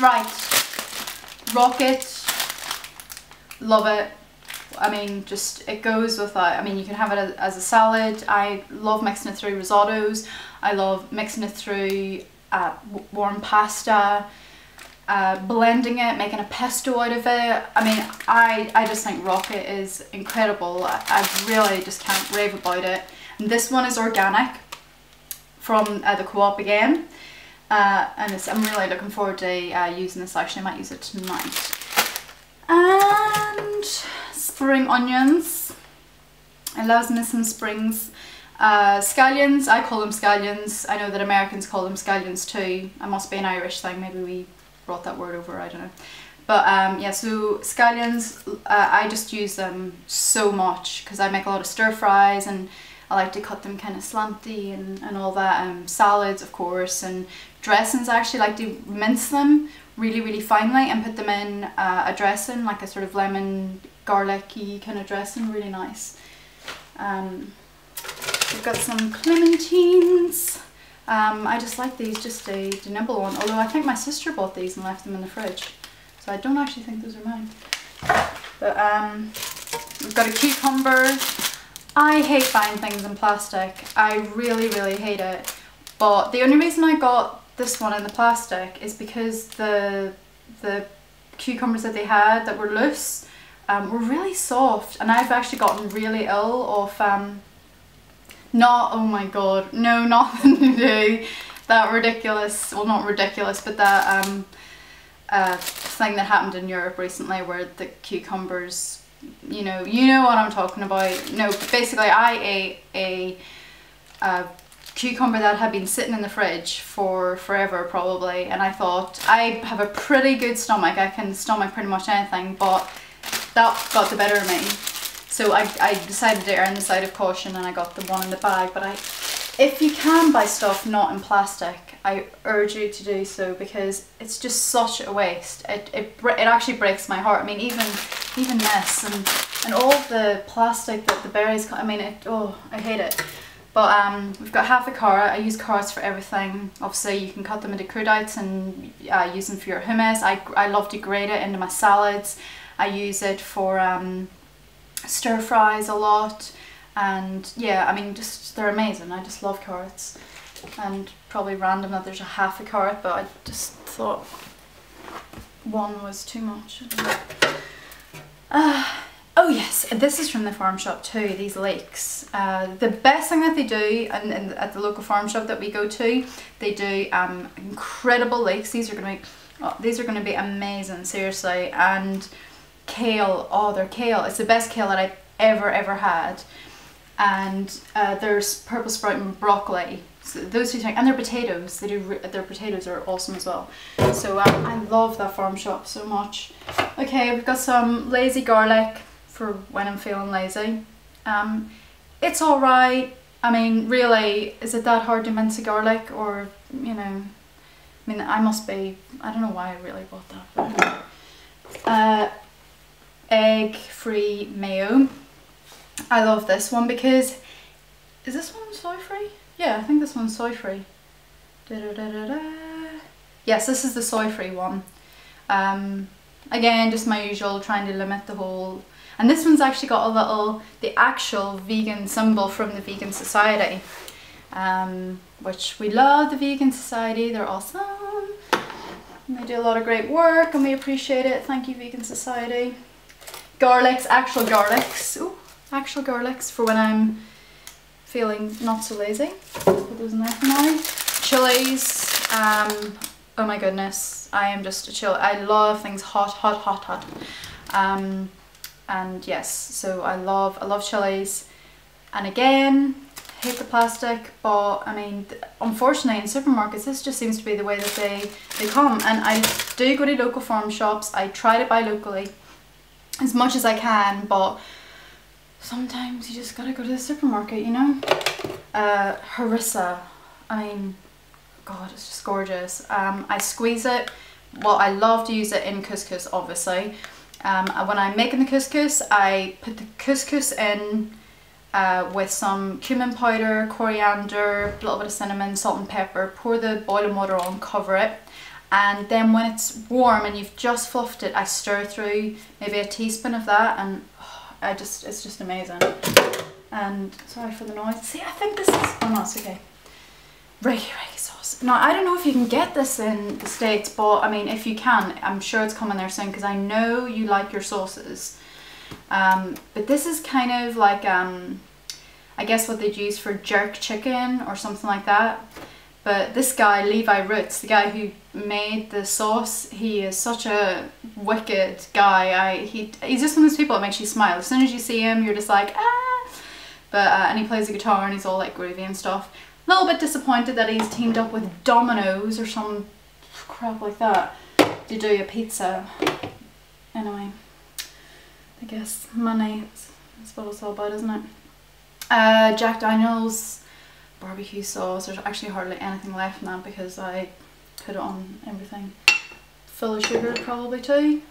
Right, rocket, love it. I mean, just it goes with that. I mean, you can have it as a salad. I love mixing it through risottos. I love mixing it through warm pasta, blending it, making a pesto out of it. I mean, I just think rocket is incredible. I really just can't rave about it. And this one is organic from the co-op again. And I'm really looking forward to using this. Actually, I might use it tonight. And spring onions. I love me some springs. Scallions, I call them scallions. I know that Americans call them scallions too. It must be an Irish thing, maybe we brought that word over, I don't know. But yeah, so scallions, I just use them so much because I make a lot of stir fries and I like to cut them kind of slanty and all that. Salads, of course, and dressings. I actually like to mince them really finely and put them in a dressing, like a sort of lemon garlicky kind of dressing, really nice. We've got some clementines. I just like these just to nibble on, although I think my sister bought these and left them in the fridge, so I don't actually think those are mine. But we've got a cucumber. I hate buying things in plastic. I really hate it. But the only reason I got this one in the plastic is because the cucumbers that they had that were loose were really soft, and I've actually gotten really ill of oh my god, no, nothing to do. That ridiculous, well not ridiculous, but that thing that happened in Europe recently where the cucumbers, you know what I'm talking about. No, but basically I ate a cucumber that had been sitting in the fridge for forever probably, and I thought, I have a pretty good stomach, I can stomach pretty much anything, but that got the better of me. So I decided to err on the side of caution and I got the one in the bag. But if you can buy stuff not in plastic, I urge you to do so, because it's just such a waste. It actually breaks my heart. I mean, even this and all the plastic that the berries, I mean, I hate it. But we've got half a carrot. I use carrots for everything. Obviously you can cut them into crudites and use them for your hummus. I love to grate it into my salads. I use it for stir fries a lot, and yeah, I mean, just they're amazing. I just love carrots, and probably random that there's a half a carrot, but I just thought one was too much. Oh yes, this is from the farm shop too, these Leeks. The best thing that they do, and at the local farm shop that we go to, they do incredible Leeks. These are going to be amazing, seriously. And kale, their kale, it's the best kale that I've ever had. And there's purple sprout and broccoli, so those two things, and their potatoes. Their potatoes are awesome as well. So I love that farm shop so much. Okay, we've got some lazy garlic for when I'm feeling lazy. It's alright. I mean, really, is it that hard to mince a garlic? Or, you know, I mean, I don't know why I really bought that. But, egg-free mayo. I love this one because, is this one soy free? Yeah, I think this one's soy free. Yes, this is the soy free one. Again, just my usual, trying to limit the whole. And this one's actually got the actual vegan symbol from the Vegan Society, which we love the Vegan Society. They're awesome. And they do a lot of great work and we appreciate it. Thank you, Vegan Society. Garlics, actual garlics. Ooh, actual garlics for when I'm feeling not so lazy. Put those in there for now. Chilies. Oh my goodness, I am just a chill. I love things hot. And yes, so I love chilies. And again, hate the plastic, but I mean, unfortunately in supermarkets this just seems to be the way that they come. And I do go to local farm shops. I try to buy locally as much as I can, but sometimes you just gotta go to the supermarket, you know. Harissa, I mean, God, it's just gorgeous. I squeeze it. Well, I love to use it in couscous, obviously. When I'm making the couscous, I put the couscous in with some cumin powder, coriander, a little bit of cinnamon, salt and pepper, pour the boiling water on, cover it, And then when it's warm and you've just fluffed it, I stir through maybe a teaspoon of that, and it's just amazing. And sorry for the noise. See, I think this is, oh no, it's okay. Reggae sauce. Now, I don't know if you can get this in the States, but I mean, if you can, I'm sure it's coming there soon, because I know you like your sauces. But this is kind of like, I guess what they'd use for jerk chicken or something like that. But this guy, Levi Roots, the guy who made the sauce, he is such a wicked guy. He's just one of those people that makes you smile. As soon as you see him, you're just like, ah! But, and he plays the guitar and he's all like groovy and stuff. A little bit disappointed that he's teamed up with Domino's or some crap like that to do a pizza. Anyway, I guess money, that's what it's all about, isn't it? Jack Daniel's barbecue sauce. There's actually hardly anything left in that because I put it on everything. Full of sugar probably too.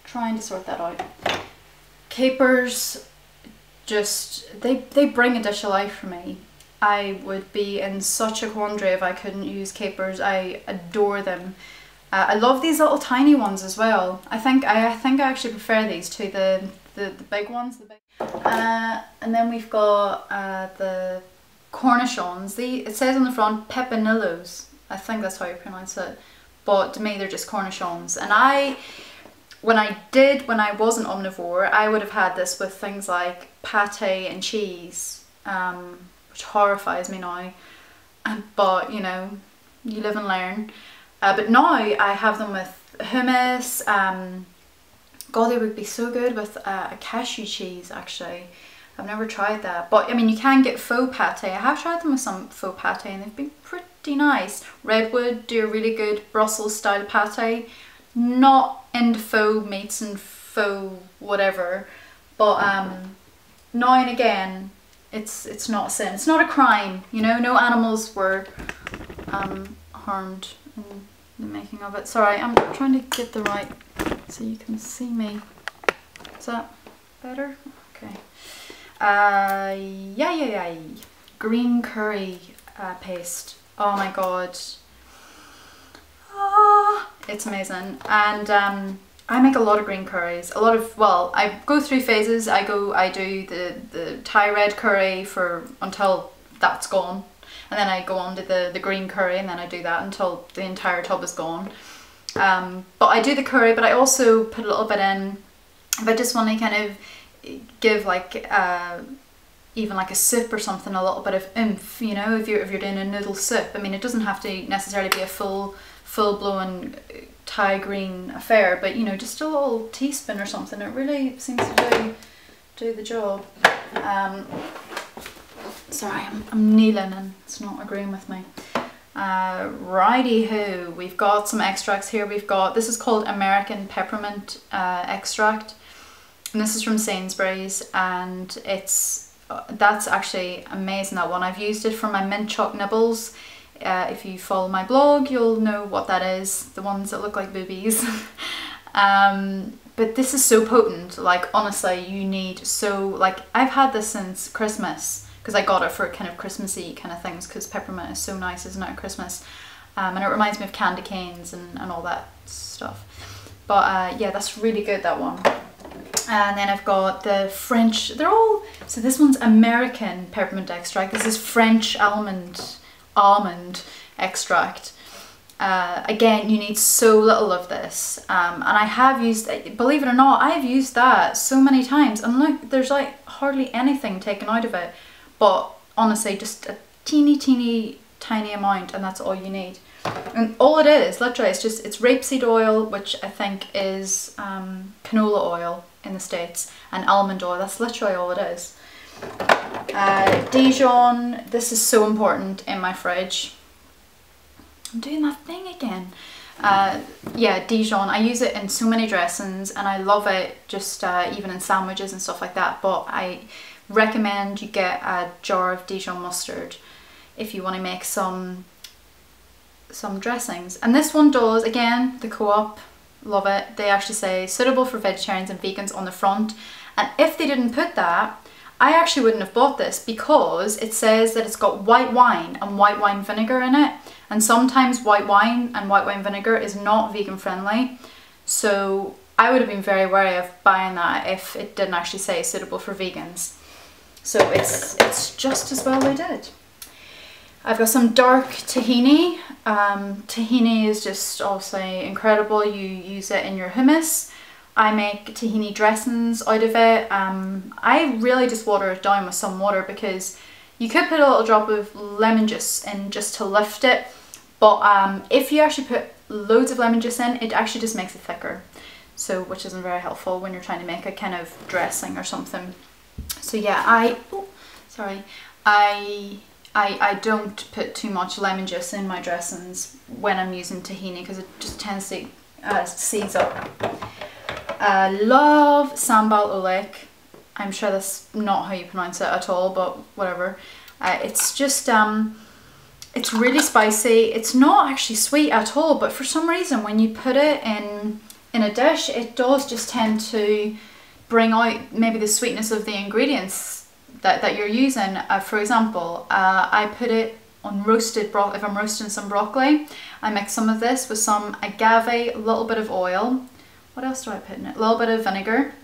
Trying to sort that out. Capers, just they bring a dish of life for me. I would be in such a quandary if I couldn't use capers. I adore them. I love these little tiny ones as well. I think I actually prefer these to the big ones. And then we've got the Cornichons. It says on the front Pepinillos. I think that's how you pronounce it. But to me they're just Cornichons. And when I wasn't omnivore, I would have had this with things like pate and cheese, which horrifies me now. But you know, you live and learn. But now I have them with hummus. God, they would be so good with a cashew cheese actually. I've never tried that, but I mean you can get faux pate. I have tried them with some faux pate and they've been pretty nice. Redwood do a really good Brussels style pate. Not into faux meats and faux whatever, but now and again it's not a sin. It's not a crime, you know. No animals were harmed in the making of it. Sorry, I'm trying to get the right so you can see me. Is that better? Okay. Yeah. Green curry paste. Oh my god. It's amazing. And I make a lot of green curries. Well, I go through phases. I do the Thai red curry until that's gone. And then I go on to the green curry, and then I do that until the entire tub is gone. But I do the curry, but I also put a little bit in if I just want to kind of give like even like a soup or something a little bit of oomph, you know, if you're doing a noodle soup. I mean, it doesn't have to necessarily be a full-blown Thai green affair, but you know, just a little teaspoon or something, it really seems to do the job. Sorry, I'm kneeling and it's not agreeing with me. Righty-ho, we've got some extracts here. This is called American Peppermint extract, and this is from Sainsbury's, and that's actually amazing, that one. I've used it for my mint choc nibbles. If you follow my blog, you'll know what that is, the ones that look like boobies. But this is so potent, like honestly, you need I've had this since Christmas, because I got it for kind of Christmassy kind of things, because peppermint is so nice, isn't it, at Christmas? And it reminds me of candy canes and all that stuff. But yeah, that's really good, that one. And then I've got the French, so this one's American peppermint extract. This is French almond extract. Again, you need so little of this. And I have used, believe it or not, I've used that so many times. And look, there's like hardly anything taken out of it. But honestly, just a teeny tiny amount, and that's all you need. And all it is, literally, it's rapeseed oil, which I think is canola oil in the States, and almond oil. That's literally all it is. Dijon, this is so important in my fridge. I'm doing that thing again. Yeah, Dijon, I use it in so many dressings and I love it, just even in sandwiches and stuff like that. But I recommend you get a jar of Dijon mustard if you want to make some dressings. And this one does, again, the Co-op, love it. They actually say suitable for vegetarians and vegans on the front. And if they didn't put that, I actually wouldn't have bought this, because it says that it's got white wine and white wine vinegar in it. And sometimes white wine and white wine vinegar is not vegan friendly. So I would have been very wary of buying that if it didn't actually say suitable for vegans. So it's just as well they did. I've got some dark tahini. Tahini is just obviously incredible. You use it in your hummus. I make tahini dressings out of it. I really just water it down with some water because you could put a little drop of lemon juice in just to lift it. But if you actually put loads of lemon juice in, it actually just makes it thicker. So, which isn't very helpful when you're trying to make a kind of dressing or something. So yeah, I don't put too much lemon juice in my dressings when I'm using tahini because it just tends to seize up. I love sambal oelek. I'm sure that's not how you pronounce it at all, but whatever. It's just, it's really spicy. It's not actually sweet at all, but for some reason when you put it in a dish, it does just tend to bring out maybe the sweetness of the ingredients that you're using. For example, I put it on roasted broccoli. If I'm roasting some broccoli, I mix some of this with some agave, a little bit of oil. What else do I put in it? A little bit of vinegar.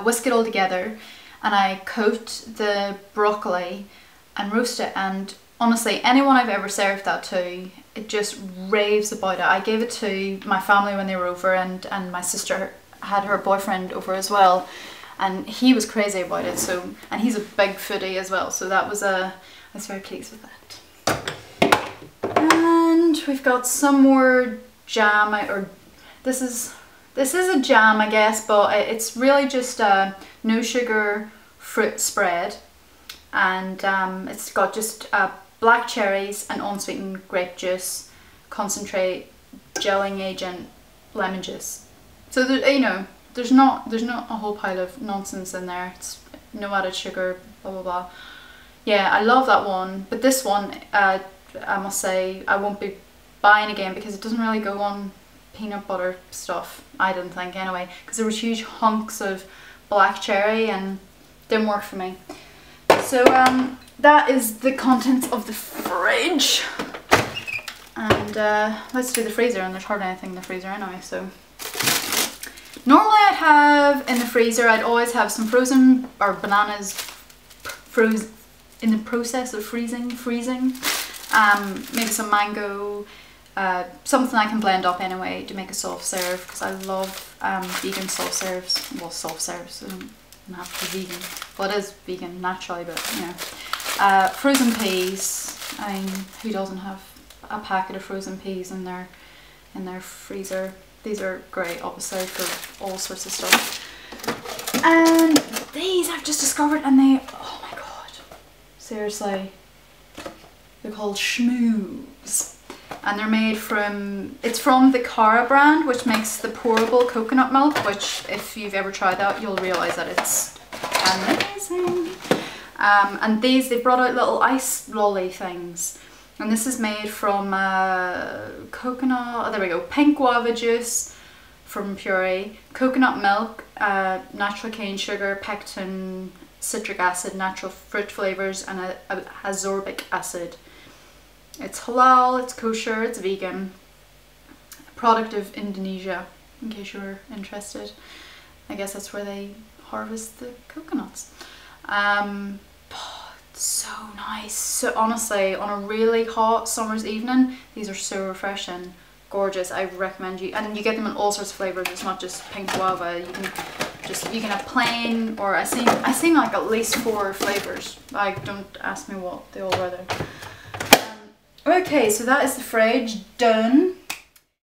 Whisk it all together, and I coat the broccoli and roast it. And honestly, anyone I've ever served that to, it just raves about it. I gave it to my family when they were over, and my sister had her boyfriend over as well, and he was crazy about it. So, and he's a big foodie as well, so that was I was very pleased with that. And we've got some more jam, or this is a jam, I guess, but it's really just a no sugar fruit spread, and it's got just black cherries and unsweetened grape juice, concentrate, gelling agent, lemon juice. So there, you know, there's not a whole pile of nonsense in there. It's no added sugar, blah blah blah. Yeah, I love that one, but this one, I must say, I won't be buying again because it doesn't really go on peanut butter stuff, I didn't think anyway, because there was huge hunks of black cherry and didn't work for me. So that is the contents of the fridge, and let's do the freezer. And there's hardly anything in the freezer anyway. So normally I'd have in the freezer, I'd always have some frozen or bananas frozen in the process of freezing, maybe some mango, something I can blend up anyway to make a soft serve, because I love vegan soft serves. Well, soft serves, so don't have to be vegan. Well, it is vegan naturally, but you know. Frozen peas. I mean, who doesn't have a packet of frozen peas in their freezer? These are great, obviously, for all sorts of stuff. And these I've just discovered, and they, oh my god, seriously, they're called schmooze. And they're made from, it's from the Cara brand, which makes the pourable coconut milk, which if you've ever tried that, you'll realise that it's amazing. And these, they brought out little ice lolly things. And this is made from coconut, oh, there we go, pink guava juice from puree, coconut milk, natural cane sugar, pectin, citric acid, natural fruit flavours, and a ascorbic acid. It's halal, it's kosher, it's vegan. Product of Indonesia, in case you were interested. I guess that's where they harvest the coconuts. It's so nice. So honestly, on a really hot summer's evening, these are so refreshing, gorgeous. I recommend you, and you get them in all sorts of flavours. It's not just pink guava. You can have plain, or I seen like at least 4 flavours. Like, don't ask me what they all were there. Okay, so that is the fridge done.